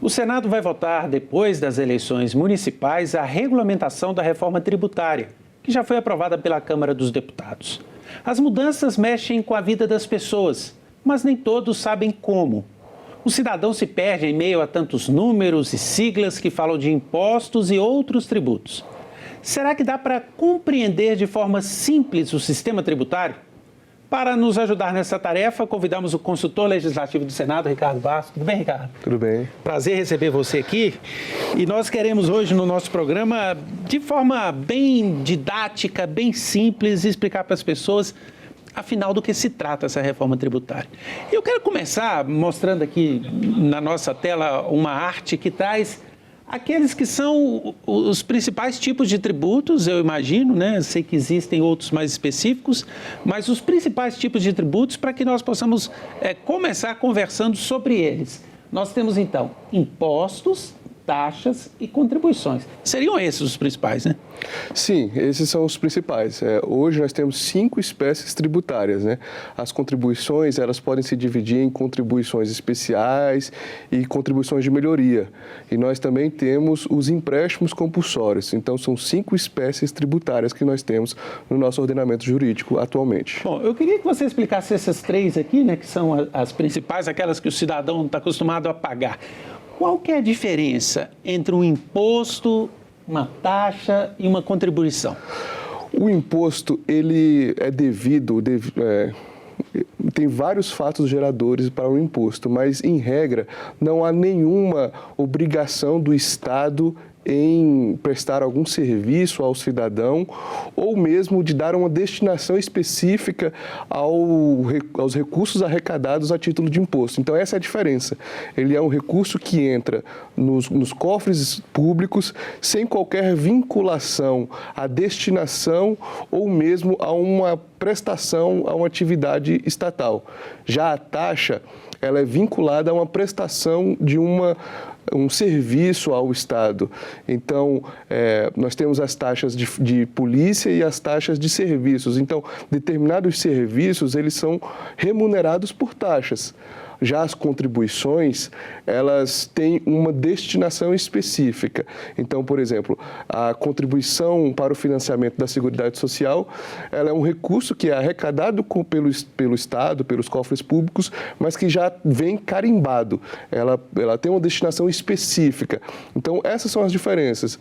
O Senado vai votar, depois das eleições municipais, a regulamentação da reforma tributária, que já foi aprovada pela Câmara dos Deputados. As mudanças mexem com a vida das pessoas, mas nem todos sabem como. O cidadão se perde em meio a tantos números e siglas que falam de impostos e outros tributos. Será que dá para compreender de forma simples o sistema tributário? Para nos ajudar nessa tarefa, convidamos o consultor legislativo do Senado, Ricardo Barros. Tudo bem, Ricardo? Tudo bem. Prazer receber você aqui. E nós queremos hoje, no nosso programa, de forma bem didática, bem simples, explicar para as pessoas, afinal, do que se trata essa reforma tributária. Eu quero começar mostrando aqui na nossa tela uma arte que traz aqueles que são os principais tipos de tributos, eu imagino, né? Sei que existem outros mais específicos, mas os principais tipos de tributos para que nós possamos começar conversando sobre eles. Nós temos, então, impostos, taxas e contribuições. Seriam esses os principais, né? Sim, esses são os principais. Hoje nós temos 5 espécies tributárias, né? As contribuições, elas podem se dividir em contribuições especiais e contribuições de melhoria. E nós também temos os empréstimos compulsórios. Então, são 5 espécies tributárias que nós temos no nosso ordenamento jurídico atualmente. Bom, eu queria que você explicasse essas 3 aqui, né? Que são as principais, aquelas que o cidadão está acostumado a pagar. Qual que é a diferença entre um imposto, uma taxa e uma contribuição? O imposto, ele é tem vários fatos geradores para o imposto, mas, em regra, não há nenhuma obrigação do Estado em prestar algum serviço ao cidadão ou mesmo de dar uma destinação específica aos recursos arrecadados a título de imposto. Então, essa é a diferença. Ele é um recurso que entra nos cofres públicos sem qualquer vinculação à destinação ou mesmo a uma prestação a uma atividade estatal. Já a taxa, ela é vinculada a uma prestação de um serviço ao Estado. Então, nós temos as taxas de polícia e as taxas de serviços. Então, determinados serviços, eles são remunerados por taxas. Já as contribuições, elas têm uma destinação específica. Então, por exemplo, a contribuição para o financiamento da Seguridade Social, ela é um recurso que é arrecadado pelo Estado, pelos cofres públicos, mas que já vem carimbado. Ela tem uma destinação específica. Então, essas são as diferenças.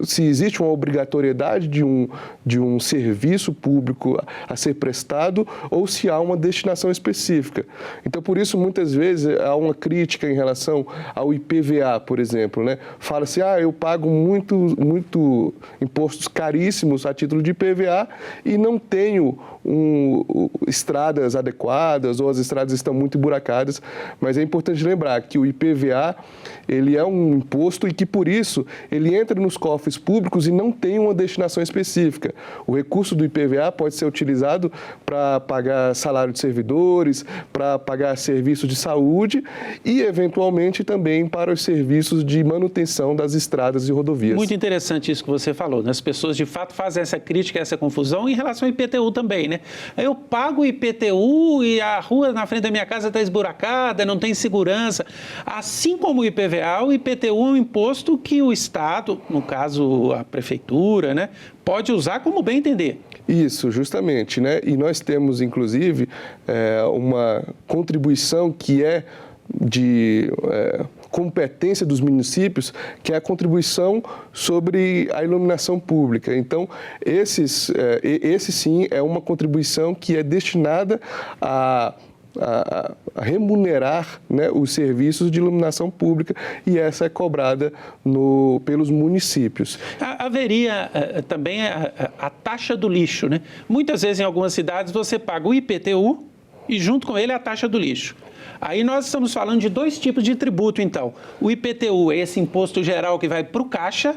Se existe uma obrigatoriedade de um serviço público a ser prestado ou se há uma destinação específica. Então, por isso, muitas vezes, há uma crítica em relação ao IPVA, por exemplo, né? Fala-se, eu pago muito impostos caríssimos a título de IPVA e não tenho estradas adequadas ou as estradas estão muito emburacadas, mas é importante lembrar que o IPVA, ele é um imposto e que, por isso, ele entra nos cofres públicos e não tem uma destinação específica. O recurso do IPVA pode ser utilizado para pagar salário de servidores, para pagar serviços de saúde e, eventualmente, também para os serviços de manutenção das estradas e rodovias. Muito interessante isso que você falou, né? As pessoas, de fato, fazem essa crítica, essa confusão em relação ao IPTU também, né? Eu pago o IPTU e a rua na frente da minha casa está esburacada, não tem segurança. Assim como o IPVA, o IPTU é um imposto que o Estado, no caso a Prefeitura, né, pode usar como bem entender. Isso, justamente, né? E nós temos, inclusive, uma contribuição que é de competência dos municípios, que é a contribuição sobre a iluminação pública. Então, esse sim é uma contribuição que é destinada a remunerar, né, os serviços de iluminação pública e essa é cobrada pelos municípios. Haveria também a taxa do lixo, né? Muitas vezes em algumas cidades você paga o IPTU e junto com ele a taxa do lixo. Aí nós estamos falando de 2 tipos de tributo, então. O IPTU é esse imposto geral que vai para o caixa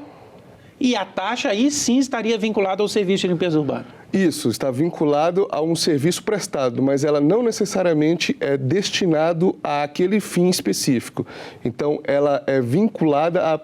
e a taxa aí sim estaria vinculada ao serviço de limpeza urbana. Isso, está vinculado a um serviço prestado, mas ela não necessariamente é destinado àquele fim específico. Então, ela é vinculada a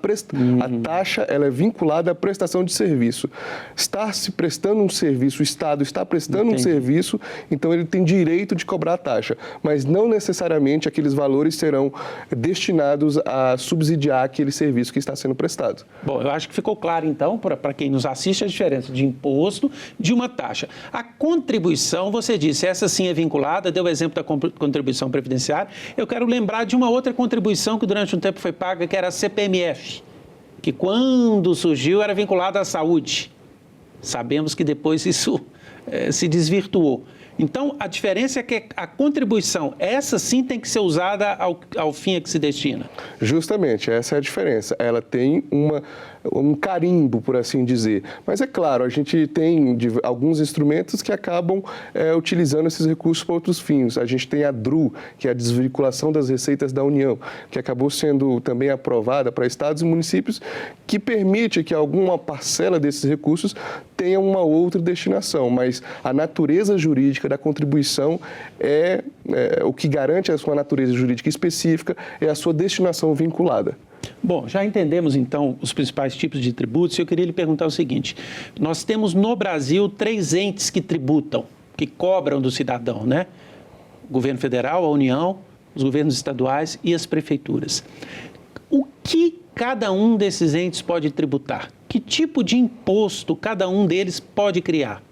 taxa, ela é vinculada à prestação de serviço. Está se prestando um serviço, o Estado está prestando um serviço, então ele tem direito de cobrar a taxa, mas não necessariamente aqueles valores serão destinados a subsidiar aquele serviço que está sendo prestado. Bom, eu acho que ficou claro, então, para quem nos assiste, a diferença de imposto de uma taxa. A contribuição, você disse, essa sim é vinculada, deu o exemplo da contribuição previdenciária. Eu quero lembrar de uma outra contribuição que durante um tempo foi paga, que era a CPMF, que quando surgiu era vinculada à saúde. Sabemos que depois isso se desvirtuou. Então, a diferença é que a contribuição, essa sim tem que ser usada ao fim a que se destina. Justamente, essa é a diferença. Ela tem um carimbo, por assim dizer. Mas é claro, a gente tem alguns instrumentos que acabam utilizando esses recursos para outros fins. A gente tem a DRU, que é a desvinculação das receitas da União, que acabou sendo também aprovada para estados e municípios, que permite que alguma parcela desses recursos tenha uma outra destinação. Mas a natureza jurídica da contribuição o que garante a sua natureza jurídica específica é a sua destinação vinculada. Bom, já entendemos, então, os principais tipos de tributos. Eu queria lhe perguntar o seguinte. Nós temos no Brasil 3 entes que tributam, que cobram do cidadão, né? O governo federal, a União, os governos estaduais e as prefeituras. O que cada um desses entes pode tributar? Que tipo de imposto cada um deles pode criar?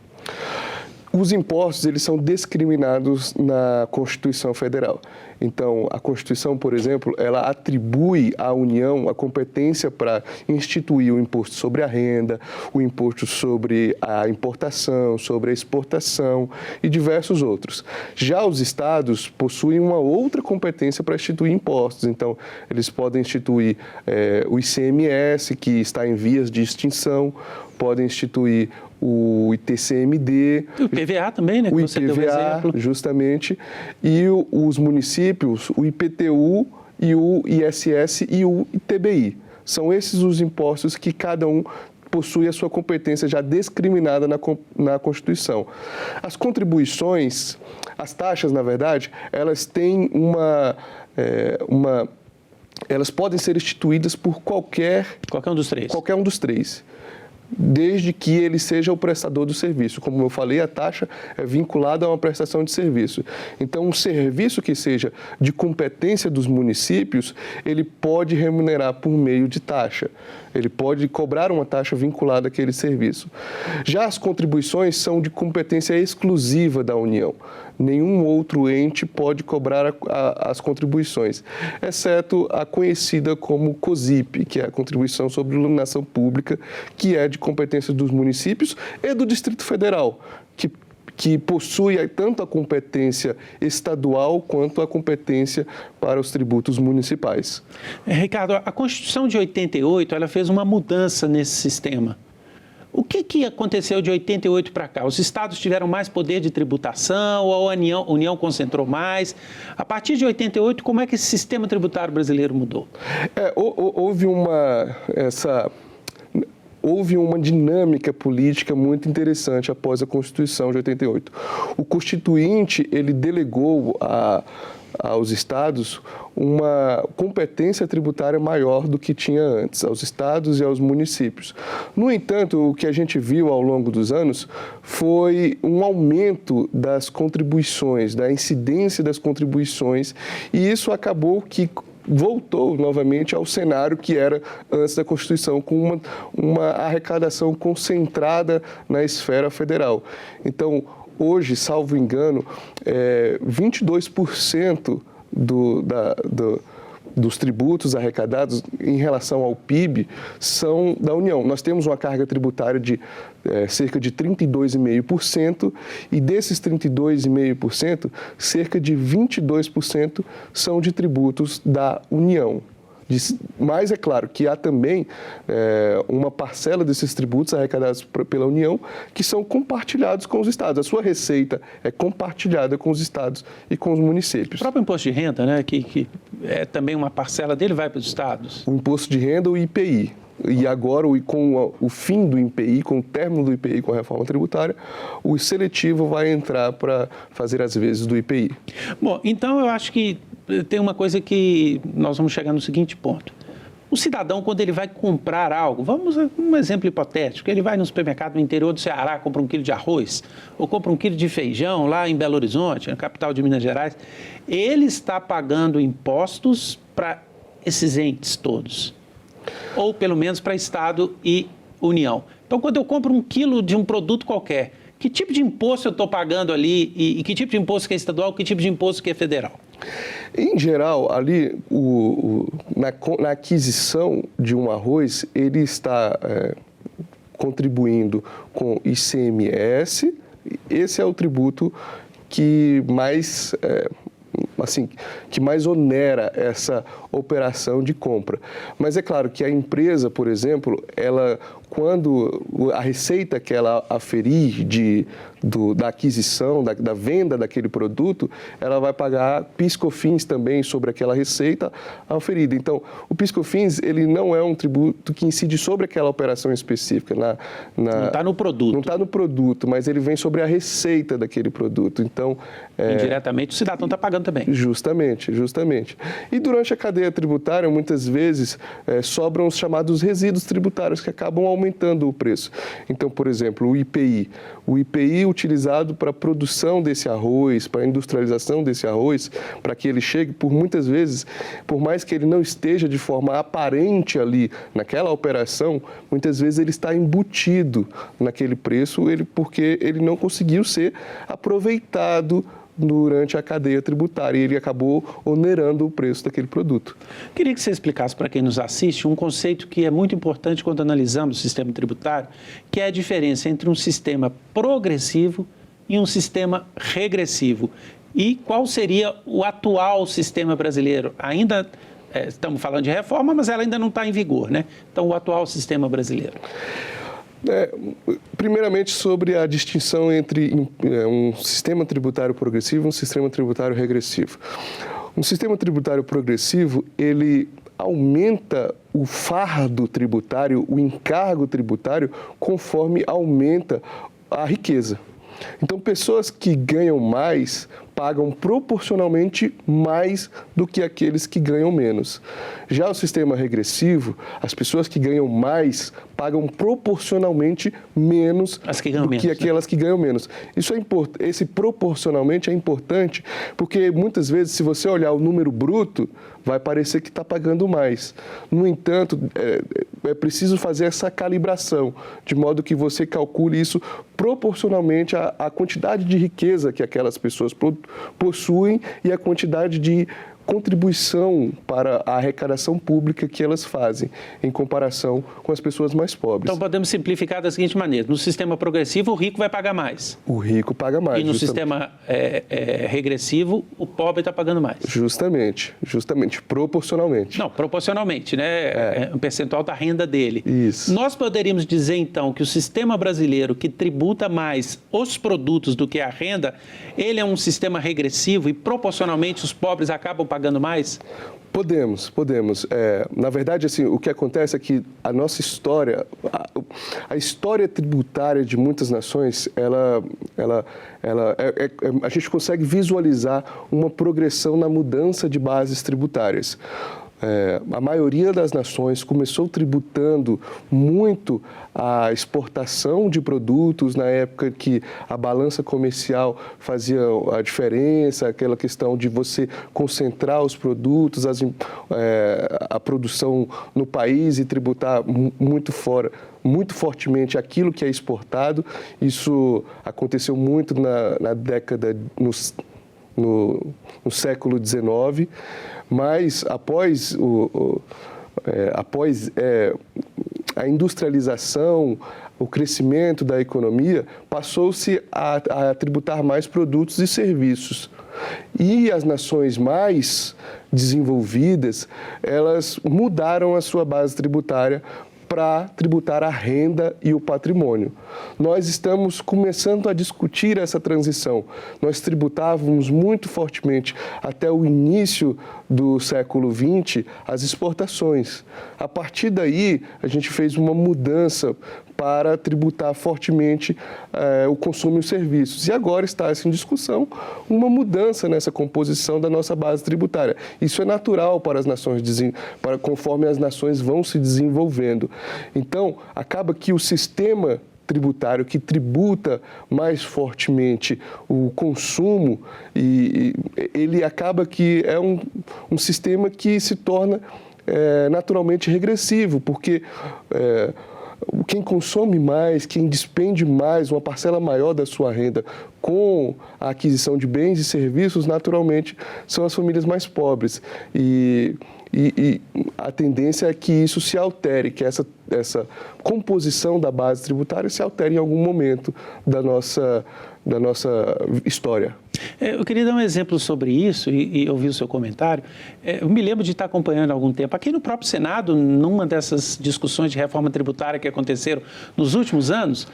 Os impostos, eles são discriminados na Constituição Federal. Então, a Constituição, por exemplo, ela atribui à União a competência para instituir o imposto sobre a renda, o imposto sobre a importação, sobre a exportação e diversos outros. Já os estados possuem uma outra competência para instituir impostos. Então, eles podem instituir o ICMS, que está em vias de extinção, podem instituir o ITCMD. O IPVA também, né? O que você deu um exemplo. Justamente. E os municípios, o IPTU e o ISS e o ITBI. São esses os impostos que cada um possui a sua competência já discriminada na Constituição. As contribuições, as taxas, na verdade, elas têm elas podem ser instituídas por qualquer um dos três. Qualquer um dos três. Desde que ele seja o prestador do serviço. Como eu falei, a taxa é vinculada a uma prestação de serviço. Então, um serviço que seja de competência dos municípios, ele pode remunerar por meio de taxa. Ele pode cobrar uma taxa vinculada àquele serviço. Já as contribuições são de competência exclusiva da União. Nenhum outro ente pode cobrar as contribuições, exceto a conhecida como COSIP, que é a Contribuição sobre Iluminação Pública, que é de competência dos municípios e do Distrito Federal, que possui tanto a competência estadual quanto a competência para os tributos municipais. Ricardo, a Constituição de 88, ela fez uma mudança nesse sistema. O que aconteceu de 88 para cá? Os estados tiveram mais poder de tributação ou a União concentrou mais? A partir de 88, como é que esse sistema tributário brasileiro mudou? Houve uma dinâmica política muito interessante após a Constituição de 88. O Constituinte, ele delegou aos estados uma competência tributária maior do que tinha antes, aos estados e aos municípios. No entanto, o que a gente viu ao longo dos anos foi um aumento das contribuições, da incidência das contribuições, e isso acabou que voltou novamente ao cenário que era antes da Constituição, com uma arrecadação concentrada na esfera federal. Então, hoje, salvo engano, 22% dos tributos arrecadados em relação ao PIB são da União. Nós temos uma carga tributária de cerca de 32,5% e desses 32,5%, cerca de 22% são de tributos da União. Mas é claro que há também uma parcela desses tributos arrecadados pela União que são compartilhados com os estados. A sua receita é compartilhada com os estados e com os municípios. O próprio imposto de renda, né, que é também uma parcela dele, vai para os estados? O imposto de renda, o IPI. E agora, com o fim do IPI, com o término do IPI, com a reforma tributária, o seletivo vai entrar para fazer as vezes do IPI. Bom, então eu acho que tem uma coisa que nós vamos chegar no seguinte ponto. O cidadão, quando ele vai comprar algo, vamos um exemplo hipotético, ele vai no supermercado no interior do Ceará, compra 1 quilo de arroz, ou compra 1 quilo de feijão lá em Belo Horizonte, na capital de Minas Gerais, ele está pagando impostos para esses entes todos, ou pelo menos para Estado e União. Então, quando eu compro 1 quilo de um produto qualquer, que tipo de imposto eu estou pagando ali e que tipo de imposto que é estadual, que tipo de imposto que é federal? Em geral, ali, na aquisição de um arroz, ele está contribuindo com ICMS. Esse é o tributo que mais, que mais onera essa operação de compra. Mas é claro que a empresa, por exemplo, quando a receita que ela aferir da aquisição, da venda daquele produto, ela vai pagar PIS/COFINS também sobre aquela receita aferida. Então, o PIS/COFINS, ele não é um tributo que incide sobre aquela operação específica. Não está no produto. Não está no produto, mas ele vem sobre a receita daquele produto. Então, indiretamente, o cidadão está pagando também. Justamente. E durante a cadeia tributária, muitas vezes, sobram os chamados resíduos tributários que acabam aumentando o preço. Então, por exemplo, o IPI utilizado para a produção desse arroz, para a industrialização desse arroz, para que ele chegue, muitas vezes, por mais que ele não esteja de forma aparente ali naquela operação, muitas vezes ele está embutido naquele preço, porque ele não conseguiu ser aproveitado durante a cadeia tributária e ele acabou onerando o preço daquele produto. Queria que você explicasse para quem nos assiste um conceito que é muito importante quando analisamos o sistema tributário, que é a diferença entre um sistema progressivo e um sistema regressivo. E qual seria o atual sistema brasileiro? Ainda estamos falando de reforma, mas ela ainda não está em vigor, né? Então, o atual sistema brasileiro. Primeiramente, sobre a distinção entre um sistema tributário progressivo e um sistema tributário regressivo. Um sistema tributário progressivo, ele aumenta o fardo tributário, o encargo tributário, conforme aumenta a riqueza. Então, pessoas que ganham mais pagam proporcionalmente mais do que aqueles que ganham menos. Já o sistema regressivo, as pessoas que ganham mais pagam proporcionalmente menos do que aquelas que ganham menos. Esse proporcionalmente é importante porque muitas vezes, se você olhar o número bruto, vai parecer que está pagando mais. No entanto, é preciso fazer essa calibração, de modo que você calcule isso proporcionalmente à quantidade de riqueza que aquelas pessoas possuem e a quantidade de contribuição para a arrecadação pública que elas fazem, em comparação com as pessoas mais pobres. Então, podemos simplificar da seguinte maneira: no sistema progressivo, o rico vai pagar mais. O rico paga mais. E no sistema regressivo, o pobre está pagando mais. Justamente, proporcionalmente. Não, proporcionalmente, né? É um percentual da renda dele. Isso. Nós poderíamos dizer, então, que o sistema brasileiro, que tributa mais os produtos do que a renda, ele é um sistema regressivo e, proporcionalmente, os pobres acabam pagando mais? Podemos. Na verdade, assim, o que acontece é que a nossa história, a história tributária de muitas nações, a gente consegue visualizar uma progressão na mudança de bases tributárias. A maioria das nações começou tributando muito a exportação de produtos na época que a balança comercial fazia a diferença, aquela questão de você concentrar os produtos, a produção no país e tributar muito fortemente aquilo que é exportado. Isso aconteceu muito na década, no século XIX. Mas após a industrialização, o crescimento da economia, passou-se a tributar mais produtos e serviços. E as nações mais desenvolvidas, elas mudaram a sua base tributária para tributar a renda e o patrimônio. Nós estamos começando a discutir essa transição. Nós tributávamos muito fortemente até o início do século XX as exportações. A partir daí, a gente fez uma mudança para tributar fortemente o consumo e os serviços. E agora está em discussão uma mudança nessa composição da nossa base tributária. Isso é natural para as nações, conforme as nações vão se desenvolvendo. Então, acaba que o sistema tributário que tributa mais fortemente o consumo, e ele acaba que é um sistema que se torna naturalmente regressivo, porque quem consome mais, quem despende mais, uma parcela maior da sua renda com a aquisição de bens e serviços, naturalmente, são as famílias mais pobres. E a tendência é que isso se altere, que essa composição da base tributária se altere em algum momento da nossa história. Eu queria dar um exemplo sobre isso e ouvir o seu comentário. Eu me lembro de estar acompanhando há algum tempo, aqui no próprio Senado, numa dessas discussões de reforma tributária que aconteceram nos últimos anos,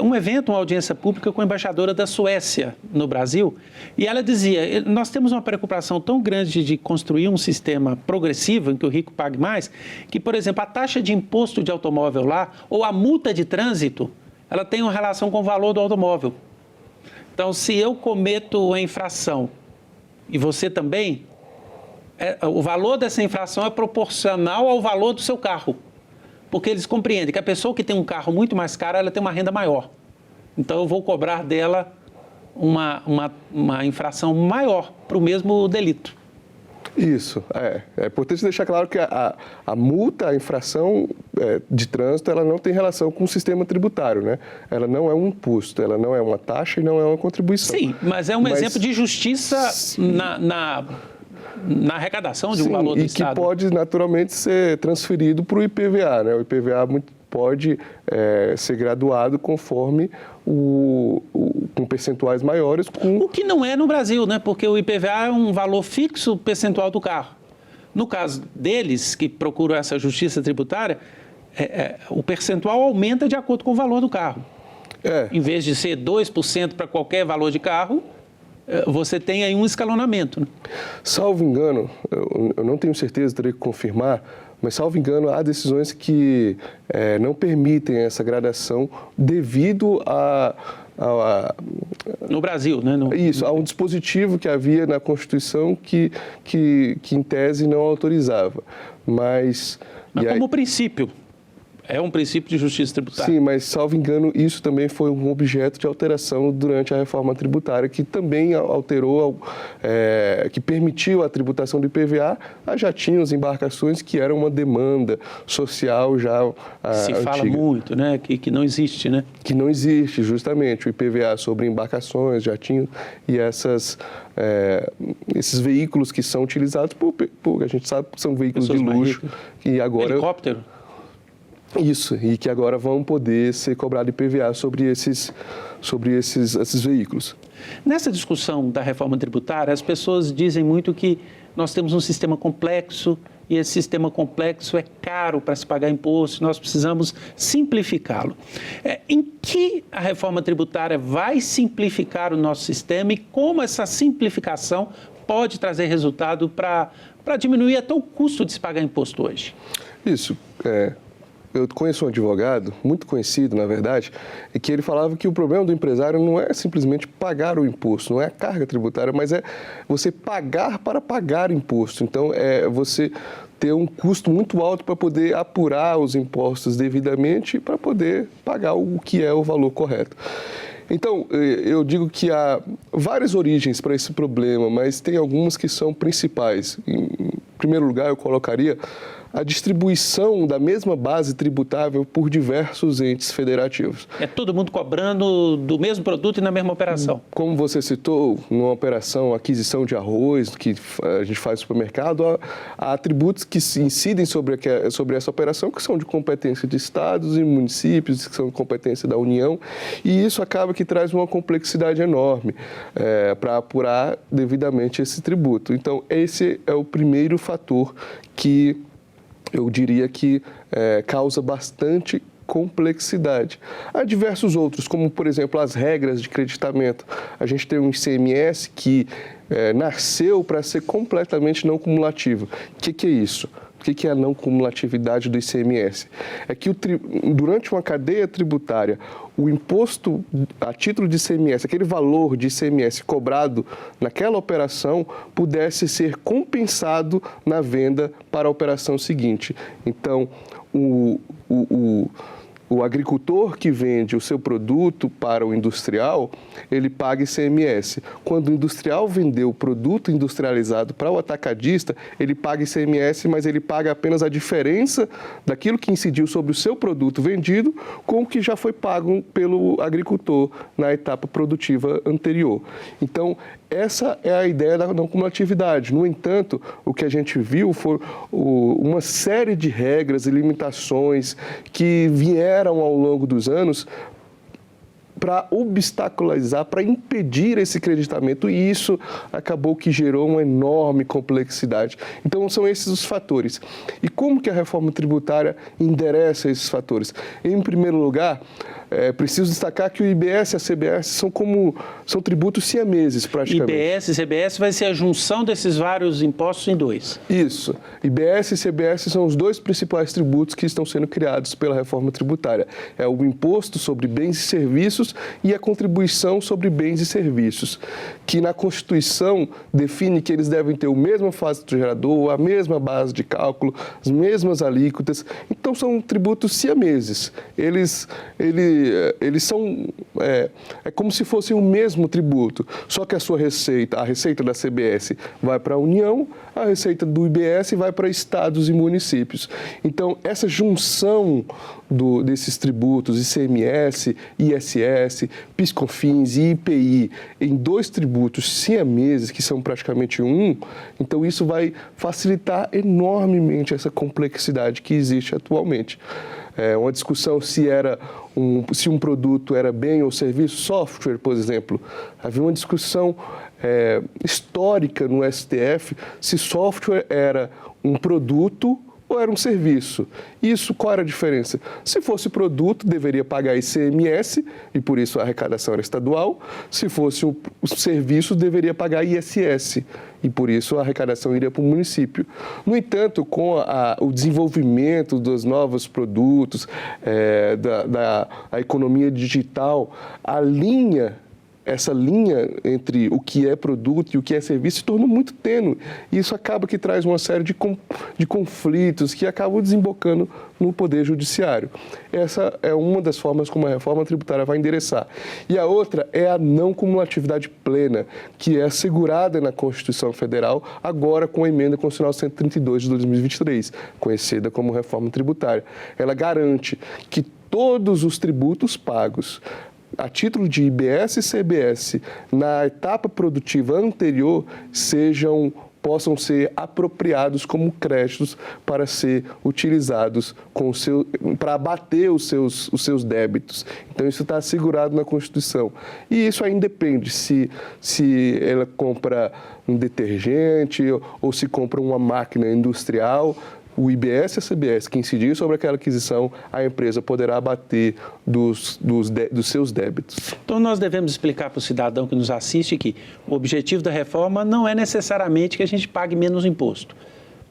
um evento, uma audiência pública com a embaixadora da Suécia no Brasil, e ela dizia, nós temos uma preocupação tão grande de construir um sistema progressivo em que o rico pague mais, que, por exemplo, a taxa de imposto de automóvel lá, ou a multa de trânsito, ela tem uma relação com o valor do automóvel. Então, se eu cometo a infração e você também, o valor dessa infração é proporcional ao valor do seu carro. Porque eles compreendem que a pessoa que tem um carro muito mais caro, ela tem uma renda maior. Então, eu vou cobrar dela uma infração maior para o mesmo delito. Isso, é importante deixar claro que a multa, a infração de trânsito, ela não tem relação com o sistema tributário, né? Ela não é um imposto, ela não é uma taxa e não é uma contribuição. Sim, mas é um exemplo de justiça na arrecadação de um valor do Estado. E que pode naturalmente ser transferido para o IPVA, né? O IPVA pode ser graduado conforme com percentuais maiores. O que não é no Brasil, né? Porque o IPVA é um valor fixo percentual do carro. No caso deles, que procuram essa justiça tributária, o percentual aumenta de acordo com o valor do carro. Em vez de ser 2% para qualquer valor de carro, você tem aí um escalonamento. Né? Salvo engano, eu não tenho certeza, teria que confirmar, mas, salvo engano, há decisões que não permitem essa gradação devido no Brasil, né? Isso, há um dispositivo que havia na Constituição que em tese, não autorizava. Mas como princípio. É um princípio de justiça tributária. Sim, mas, salvo engano, isso também foi um objeto de alteração durante a reforma tributária, que também alterou, que permitiu a tributação do IPVA a jatinhos, embarcações, que era uma demanda social já Se antiga. fala muito, né? Que não existe, né? Que não existe, justamente, o IPVA sobre embarcações, jatinhos e esses veículos que são utilizados a gente sabe que são veículos de luxo. E agora, helicóptero. Isso, e que agora vão poder ser cobrado IPVA sobre esses veículos. Nessa discussão da reforma tributária, as pessoas dizem muito que nós temos um sistema complexo e esse sistema complexo é caro para se pagar imposto, nós precisamos simplificá-lo. Em que a reforma tributária vai simplificar o nosso sistema e como essa simplificação pode trazer resultado para diminuir até o custo de se pagar imposto hoje? Isso, eu conheço um advogado, muito conhecido, na verdade, e que ele falava que o problema do empresário não é simplesmente pagar o imposto, não é a carga tributária, mas é você pagar para pagar imposto. Então, é você ter um custo muito alto para poder apurar os impostos devidamente e para poder pagar o que é o valor correto. Então, eu digo que há várias origens para esse problema, mas tem algumas que são principais. Em primeiro lugar, eu colocaria a distribuição da mesma base tributável por diversos entes federativos. É todo mundo cobrando do mesmo produto e na mesma operação. Como você citou, numa operação aquisição de arroz, que a gente faz no supermercado, há tributos que incidem sobre essa operação, que são de competência de estados e municípios, que são de competência da União, e isso acaba que traz uma complexidade enorme para apurar devidamente esse tributo. Então, esse é o primeiro fator que eu diria que causa bastante complexidade. Há diversos outros, como, por exemplo, as regras de creditamento. A gente tem um ICMS que nasceu para ser completamente não cumulativo. O que é isso? O que é a não cumulatividade do ICMS? É que durante uma cadeia tributária, o imposto a título de ICMS, aquele valor de ICMS cobrado naquela operação, pudesse ser compensado na venda para a operação seguinte. Então, o agricultor que vende o seu produto para o industrial, ele paga ICMS. Quando o industrial vendeu o produto industrializado para o atacadista, ele paga ICMS, mas ele paga apenas a diferença daquilo que incidiu sobre o seu produto vendido com o que já foi pago pelo agricultor na etapa produtiva anterior. Então, essa é a ideia da não cumulatividade. No entanto, o que a gente viu foi uma série de regras e limitações que vieram ao longo dos anos para obstaculizar, para impedir esse creditamento, e isso acabou que gerou uma enorme complexidade. Então, são esses os fatores. E como que a reforma tributária endereça esses fatores? Em primeiro lugar, preciso destacar que o IBS e a CBS são tributos siameses, praticamente. IBS e CBS vai ser a junção desses vários impostos em dois. Isso. IBS e CBS são os dois principais tributos que estão sendo criados pela reforma tributária. É o imposto sobre bens e serviços e a contribuição sobre bens e serviços, que na Constituição define que eles devem ter a mesma fase do gerador, a mesma base de cálculo, as mesmas alíquotas. Então, são tributos siameses. Eles são, como se fossem o mesmo tributo, só que a receita da CBS vai para a União, a receita do IBS vai para estados e municípios. Então, essa junção desses tributos, ICMS, ISS, PIS/COFINS e IPI, em dois tributos siameses, que são praticamente um, então isso vai facilitar enormemente essa complexidade que existe atualmente. Uma discussão se um produto era bem ou serviço, software, por exemplo. Havia uma discussão histórica no STF se software era um produto ou era um serviço. Isso, qual era a diferença? Se fosse produto, deveria pagar ICMS, e por isso a arrecadação era estadual. Se fosse um serviço, deveria pagar ISS, e por isso a arrecadação iria para o município. No entanto, com o desenvolvimento dos novos produtos, da economia digital, essa linha entre o que é produto e o que é serviço se tornou muito tênue. E isso acaba que traz uma série de conflitos que acabam desembocando no Poder Judiciário. Essa é uma das formas como a reforma tributária vai endereçar. E a outra é a não cumulatividade plena, que é assegurada na Constituição Federal, agora com a Emenda Constitucional 132 de 2023, conhecida como reforma tributária. Ela garante que todos os tributos pagos a título de IBS e CBS na etapa produtiva anterior possam ser apropriados como créditos para ser utilizados para abater os seus débitos. Então, isso está assegurado na Constituição. E isso aí depende se ela compra um detergente ou se compra uma máquina industrial. O IBS e a CBS que incidir sobre aquela aquisição, a empresa poderá abater dos seus débitos. Então, nós devemos explicar para o cidadão que nos assiste que o objetivo da reforma não é necessariamente que a gente pague menos imposto,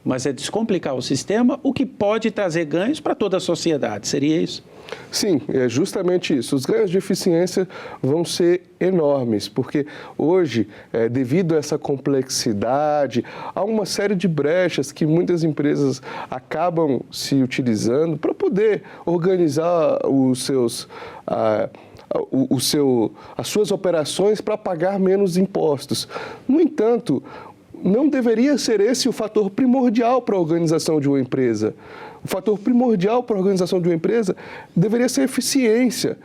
mas é descomplicar o sistema, o que pode trazer ganhos para toda a sociedade. Seria isso? Sim, é justamente isso. Os ganhos de eficiência vão ser enormes, porque hoje, devido a essa complexidade, há uma série de brechas que muitas empresas acabam se utilizando para poder organizar as suas operações para pagar menos impostos. No entanto, não deveria ser esse o fator primordial para a organização de uma empresa. o fator primordial para a organização de uma empresa deveria ser eficiência,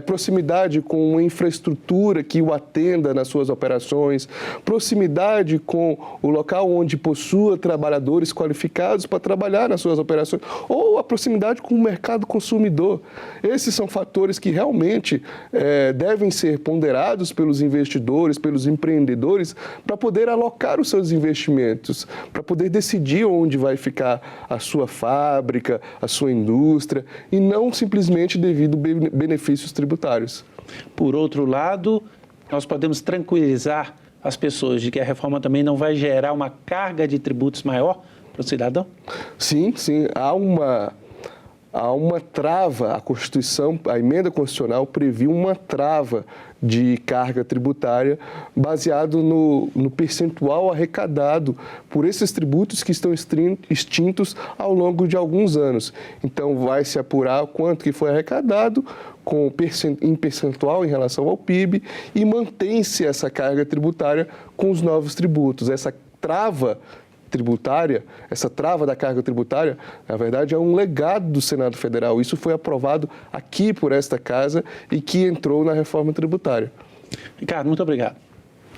proximidade com uma infraestrutura que o atenda nas suas operações, proximidade com o local onde possua trabalhadores qualificados para trabalhar nas suas operações, ou a proximidade com o mercado consumidor. Esses são fatores que realmente devem ser ponderados pelos investidores, pelos empreendedores, para poder alocar os seus investimentos, para poder decidir onde vai ficar a sua fábrica, a sua indústria, e não simplesmente devido a benefícios tributários. Por outro lado, nós podemos tranquilizar as pessoas de que a reforma também não vai gerar uma carga de tributos maior para o cidadão? Sim, sim. Há uma trava, a Constituição, a emenda constitucional previu uma trava de carga tributária baseado no percentual arrecadado por esses tributos que estão extintos ao longo de alguns anos. Então, vai se apurar quanto que foi arrecadado em percentual em relação ao PIB e mantém-se essa carga tributária com os novos tributos. Essa trava tributária, essa trava da carga tributária, na verdade, é um legado do Senado Federal. Isso foi aprovado aqui por esta casa e que entrou na reforma tributária. Ricardo, muito obrigado.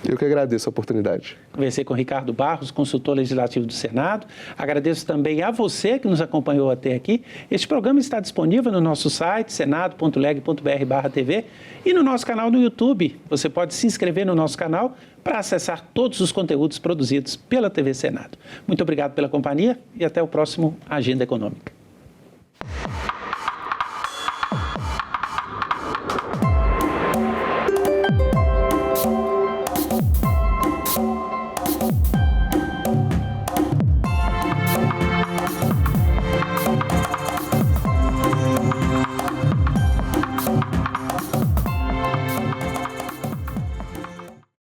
Eu que agradeço a oportunidade. Conversei com Ricardo Barros, consultor legislativo do Senado. Agradeço também a você que nos acompanhou até aqui. Este programa está disponível no nosso site, senado.leg.br/TV, e no nosso canal no YouTube. Você pode se inscrever no nosso canal para acessar todos os conteúdos produzidos pela TV Senado. Muito obrigado pela companhia e até o próximo Agenda Econômica.